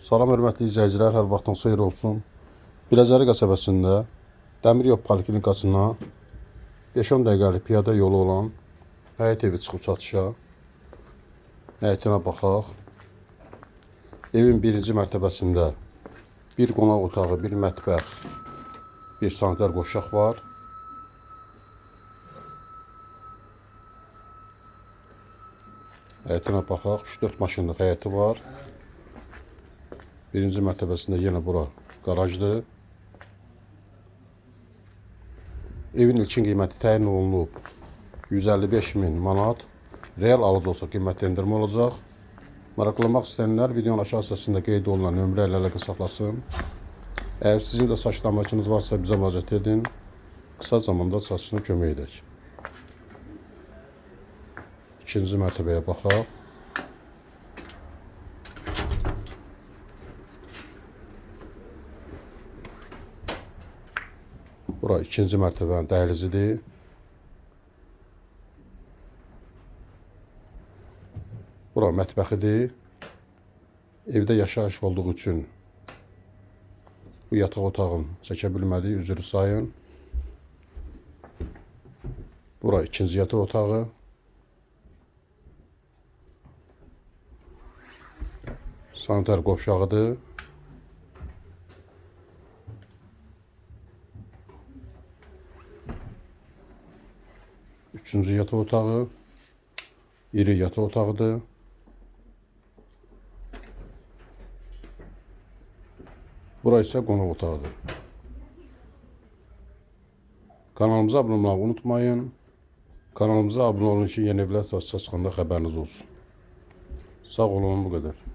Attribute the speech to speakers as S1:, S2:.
S1: Salam hörmətli izləyicilər, hər vaxtınız xeyir olsun. Biləcəri qəsəbəsində Dəmir Yol Poliklinikasından 5-10 dəqiqəlik piyada yolu olan həyət evi çıxıb çatışa. Həyətinə baxaq. Evin birinci mərtəbəsində bir qonaq otağı, bir mətbəx, bir sanitar qoşaq var. Həyətinə baxaq. 3-4 maşınlıq həyəti var. Birinci mərtəbəsində yenə bura qarajdır. Evin ilkin qiyməti təyin olunub 155.000 manat. Real alıcı olsa qiymətləndirmə olacaq. Maraqlanmaq istəyənlər videonun aşağı hissəsində qeyd olunan nömrə ilə əlaqə saxlasın. Əgər sizin də saçlanmacınız varsa bizə müraciət edin. Qısa zamanda saçına kömək edək. İkinci mərtəbəyə baxaq. Bura ikinci mərtəbənin dəhlizidir. Bura mətbəxidir. Evdə yaşayış olduğu üçün bu yataq otağını çəkə bilmədik, üzrü sayın. Bura ikinci yataq otağı. Sanitar qovşağıdır. Üçüncü yataq otağı, iri yataq otağıdır. Bura isə qonaq otağıdır. Kanalımıza abunə olmayı unutmayın. Kanalımıza abunə olun ki, yeni evlər çıxanda xəbəriniz olsun. Sağ olun, bu qədər.